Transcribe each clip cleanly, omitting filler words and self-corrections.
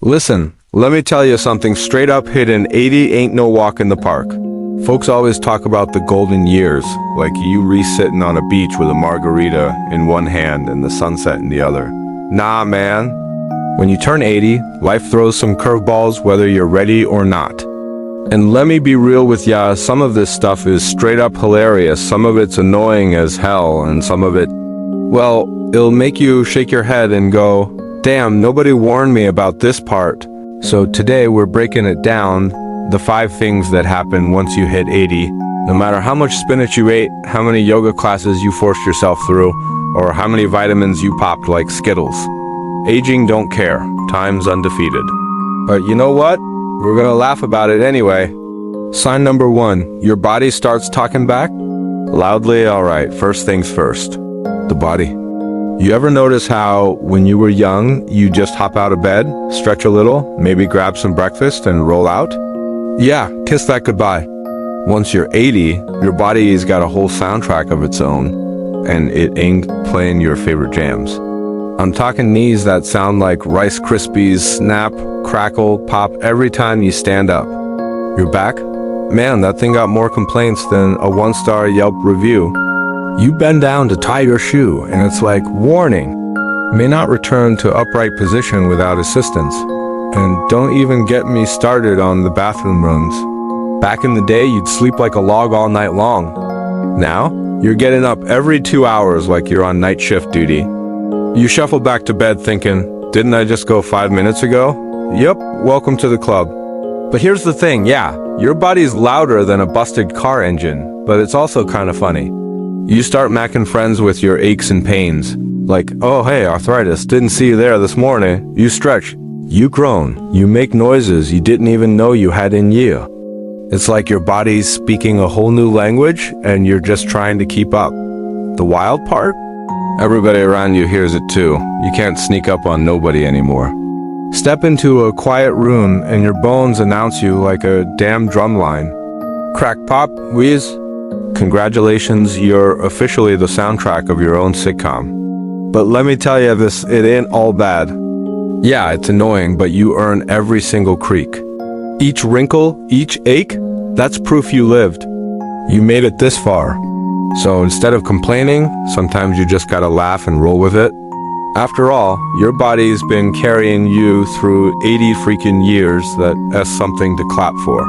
Listen, let me tell you something straight up hidden. 80 ain't no walk in the park. Folks always talk about the golden years, like you re-sitting on a beach with a margarita in one hand and the sunset in the other. Nah, man. When you turn 80, life throws some curveballs whether you're ready or not. And let me be real with ya, some of this stuff is straight up hilarious, some of it's annoying as hell, and some of it, well, it'll make you shake your head and go, damn, nobody warned me about this part. So today we're breaking it down, the 5 things that happen once you hit 80. No matter how much spinach you ate, how many yoga classes you forced yourself through, or how many vitamins you popped like Skittles. Aging don't care, time's undefeated. But you know what? We're gonna laugh about it anyway. Sign number 1, your body starts talking back? Loudly, alright, first things first. The body. You ever notice how, when you were young, you just hop out of bed, stretch a little, maybe grab some breakfast and roll out? Yeah, kiss that goodbye. Once you're 80, your body's got a whole soundtrack of its own, and it ain't playing your favorite jams. I'm talking knees that sound like Rice Krispies, snap, crackle, pop every time you stand up. Your back? Man, that thing got more complaints than a 1-star Yelp review. You bend down to tie your shoe, and it's like, warning, may not return to upright position without assistance. And don't even get me started on the bathroom runs. Back in the day, you'd sleep like a log all night long. Now, you're getting up every 2 hours like you're on night shift duty. You shuffle back to bed thinking, didn't I just go 5 minutes ago? Yep, welcome to the club. But here's the thing, yeah, your body's louder than a busted car engine, but it's also kind of funny. You start macking friends with your aches and pains. Like, oh hey, arthritis, didn't see you there this morning. You stretch, you groan, you make noises you didn't even know you had in you. It's like your body's speaking a whole new language and you're just trying to keep up. The wild part? Everybody around you hears it too. You can't sneak up on nobody anymore. Step into a quiet room and your bones announce you like a damn drumline. Crack pop, wheeze. Congratulations, you're officially the soundtrack of your own sitcom. But let me tell you this, it ain't all bad. Yeah, it's annoying, but you earn every single creak. Each wrinkle, each ache, that's proof you lived. You made it this far. So instead of complaining, sometimes you just gotta laugh and roll with it. After all, your body's been carrying you through 80 freaking years. That's something to clap for.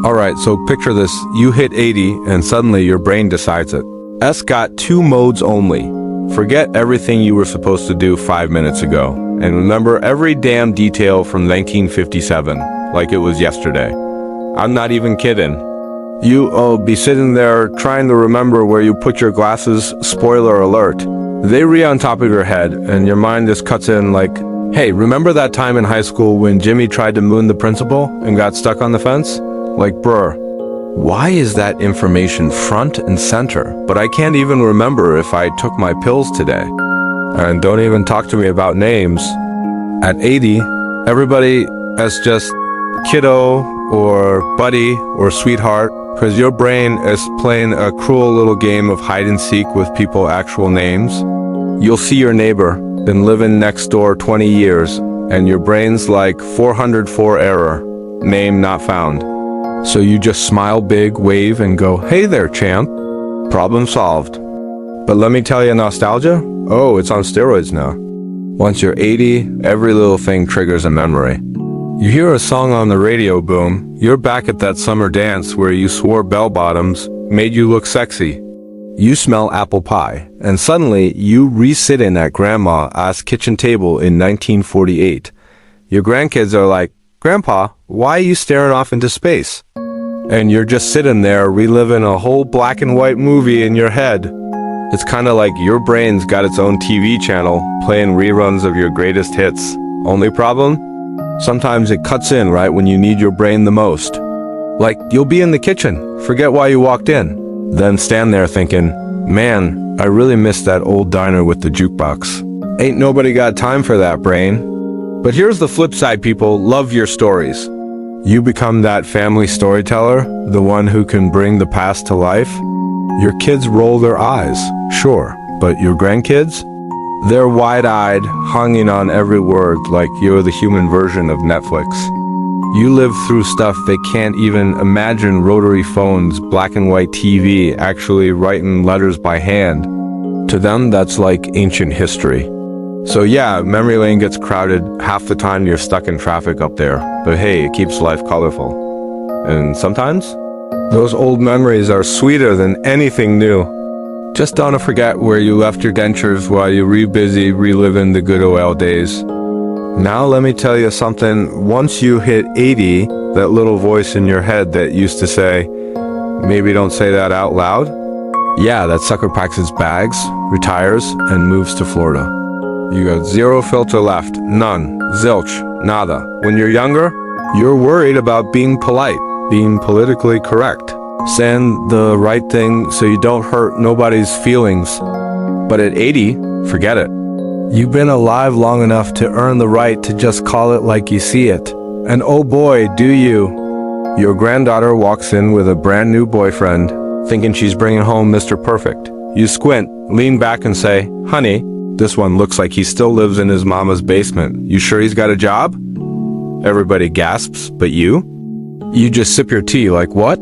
Alright, so picture this, you hit 80 and suddenly your brain decides it. S got 2 modes only. Forget everything you were supposed to do 5 minutes ago, and remember every damn detail from 1957, like it was yesterday. I'm not even kidding. You'll be sitting there trying to remember where you put your glasses, spoiler alert. They on top of your head, and your mind just cuts in like, hey, remember that time in high school when Jimmy tried to moon the principal and got stuck on the fence? Like, bruh, why is that information front and center, but I can't even remember if I took my pills today? And don't even talk to me about names. At 80, everybody is just kiddo or buddy or sweetheart, because your brain is playing a cruel little game of hide and seek with people's actual names. You'll see your neighbor, been living next door 20 years, and your brain's like 404 error, name not found. So you just smile big, wave, and go, hey there, champ. Problem solved. But let me tell you, nostalgia? Oh, it's on steroids now. Once you're 80, every little thing triggers a memory. You hear a song on the radio boom, you're back at that summer dance where you swore bell-bottoms made you look sexy. You smell apple pie, and suddenly you re-sit in at grandma's kitchen table in 1948. Your grandkids are like, Grandpa, why are you staring off into space? And you're just sitting there reliving a whole black and white movie in your head. It's kind of like your brain's got its own TV channel playing reruns of your greatest hits. Only problem? Sometimes it cuts in right when you need your brain the most. Like, you'll be in the kitchen, forget why you walked in, then stand there thinking, man, I really miss that old diner with the jukebox. Ain't nobody got time for that, brain. But here's the flip side, people, love your stories. You become that family storyteller, the one who can bring the past to life. Your kids roll their eyes, sure, but your grandkids? They're wide-eyed, hanging on every word like you're the human version of Netflix. You live through stuff they can't even imagine: rotary phones, black and white TV, actually writing letters by hand. To them, that's like ancient history. So yeah, memory lane gets crowded. Half the time you're stuck in traffic up there. But hey, it keeps life colorful. And sometimes, those old memories are sweeter than anything new. Just don't forget where you left your dentures while you're busy reliving the good old days. Now let me tell you something. Once you hit 80, that little voice in your head that used to say, maybe don't say that out loud. Yeah, that sucker packs his bags, retires, and moves to Florida. You got zero filter left. None. Zilch. Nada. When you're younger, you're worried about being polite, being politically correct, saying the right thing so you don't hurt nobody's feelings. But at 80, forget it. You've been alive long enough to earn the right to just call it like you see it. And oh boy, do you. Your granddaughter walks in with a brand new boyfriend, thinking she's bringing home Mr. Perfect. You squint, lean back and say, honey, this one looks like he still lives in his mama's basement. You sure he's got a job? Everybody gasps, but you? You just sip your tea like, what?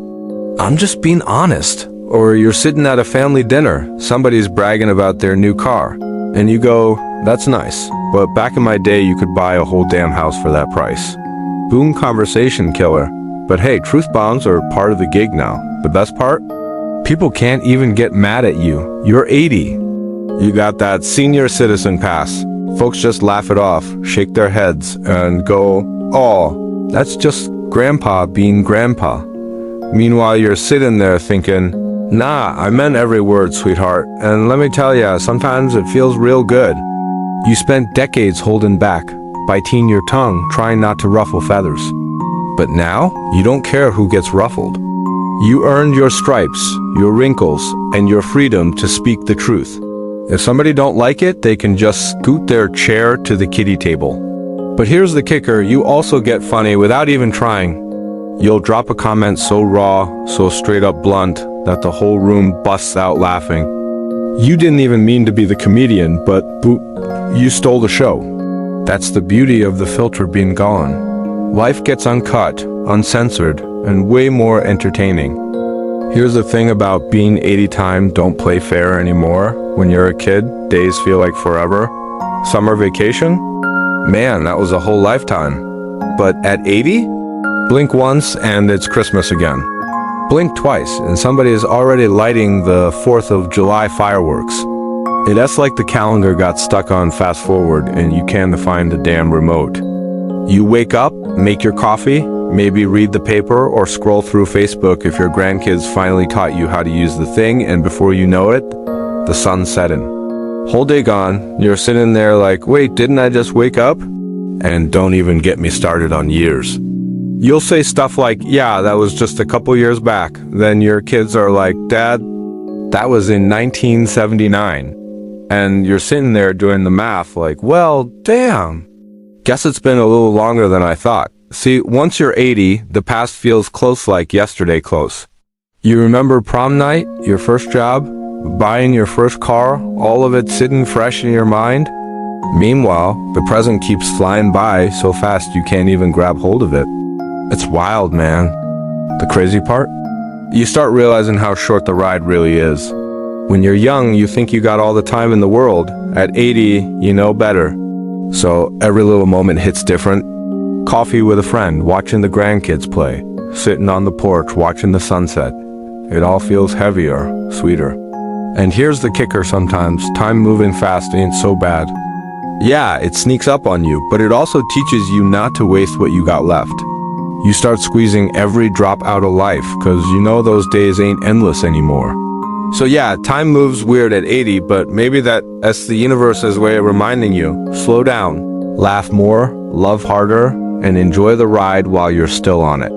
I'm just being honest. Or you're sitting at a family dinner, somebody's bragging about their new car, and you go, that's nice, but back in my day you could buy a whole damn house for that price. Boom, conversation killer. But hey, truth bombs are part of the gig now. The best part? People can't even get mad at you. You're 80. You got that senior citizen pass. Folks just laugh it off, shake their heads, and go, oh, that's just grandpa being grandpa. Meanwhile, you're sitting there thinking, nah, I meant every word, sweetheart. And let me tell ya, sometimes it feels real good. You spent decades holding back, biting your tongue, trying not to ruffle feathers. But now, you don't care who gets ruffled. You earned your stripes, your wrinkles, and your freedom to speak the truth. If somebody don't like it, they can just scoot their chair to the kiddie table. But here's the kicker, you also get funny without even trying. You'll drop a comment so raw, so straight up blunt, that the whole room busts out laughing. You didn't even mean to be the comedian, but boop, you stole the show. That's the beauty of the filter being gone. Life gets uncut, uncensored, and way more entertaining. Here's the thing about being 80 time, don't play fair anymore. When you're a kid, days feel like forever. Summer vacation? Man, that was a whole lifetime. But at 80? Blink once and it's Christmas again. Blink twice and somebody is already lighting the 4th of July fireworks. It's like the calendar got stuck on fast forward and you can't find the damn remote. You wake up, make your coffee, maybe read the paper or scroll through Facebook if your grandkids finally taught you how to use the thing, and before you know it, the sun's setting. Whole day gone, you're sitting there like, wait, didn't I just wake up? And don't even get me started on years. You'll say stuff like, yeah, that was just a couple years back. Then your kids are like, Dad, that was in 1979. And you're sitting there doing the math like, well, damn. Guess it's been a little longer than I thought. See, once you're 80, the past feels close like yesterday close. You remember prom night, your first job, buying your first car, all of it sitting fresh in your mind? Meanwhile, the present keeps flying by so fast you can't even grab hold of it. It's wild, man. The crazy part? You start realizing how short the ride really is. When you're young, you think you got all the time in the world. At 80, you know better. So every little moment hits different. Coffee with a friend, watching the grandkids play, sitting on the porch, watching the sunset. It all feels heavier, sweeter. And here's the kicker sometimes, time moving fast ain't so bad. Yeah, it sneaks up on you, but it also teaches you not to waste what you got left. You start squeezing every drop out of life, cause you know those days ain't endless anymore. So yeah, time moves weird at 80, but maybe that's the universe's way of reminding you, slow down, laugh more, love harder, and enjoy the ride while you're still on it.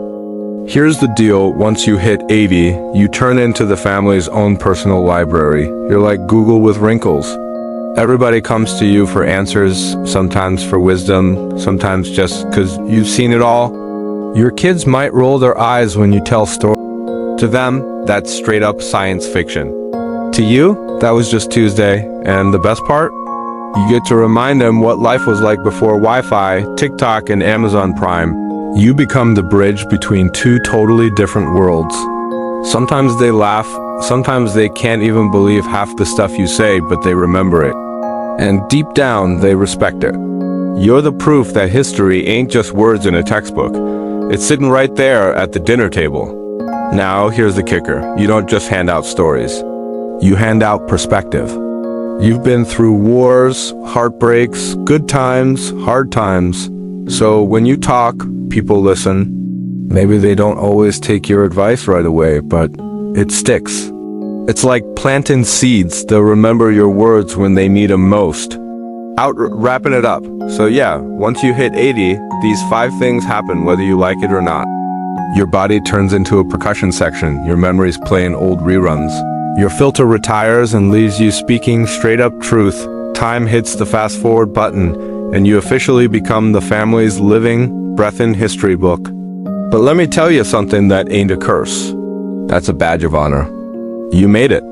Here's the deal, once you hit 80, you turn into the family's own personal library. You're like Google with wrinkles. Everybody comes to you for answers, sometimes for wisdom, sometimes just because you've seen it all. Your kids might roll their eyes when you tell stories. To them, that's straight up science fiction. To you, that was just Tuesday, and the best part? You get to remind them what life was like before Wi-Fi, TikTok, and Amazon Prime. You become the bridge between two totally different worlds. Sometimes they laugh, sometimes they can't even believe half the stuff you say, but they remember it. And deep down, they respect it. You're the proof that history ain't just words in a textbook. It's sitting right there at the dinner table. Now, here's the kicker. You don't just hand out stories. You hand out perspective. You've been through wars, heartbreaks, good times, hard times. So when you talk, people listen. Maybe they don't always take your advice right away, but it sticks. It's like planting seeds. They'll remember your words when they need them most. Wrapping it up. So yeah, once you hit 80, these 5 things happen whether you like it or not. Your body turns into a percussion section. Your memories playing old reruns. Your filter retires and leaves you speaking straight up truth. Time hits the fast forward button, and you officially become the family's living, breathin' history book. But let me tell you something that ain't a curse. That's a badge of honor. You made it.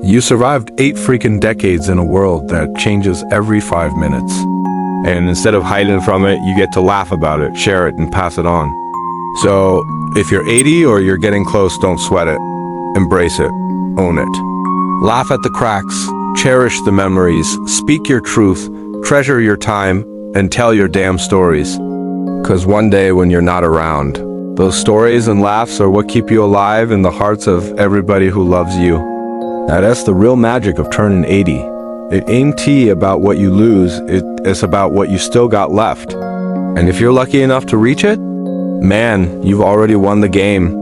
You survived 8 freaking decades in a world that changes every 5 minutes. And instead of hiding from it, you get to laugh about it, share it, and pass it on. So, if you're 80 or you're getting close, don't sweat it. Embrace it. Own it. Laugh at the cracks. Cherish the memories. Speak your truth. Treasure your time. And tell your damn stories. 'Cause one day when you're not around, those stories and laughs are what keep you alive in the hearts of everybody who loves you. Now that's the real magic of turning 80. It ain't about what you lose, it's about what you still got left. And if you're lucky enough to reach it, man, you've already won the game.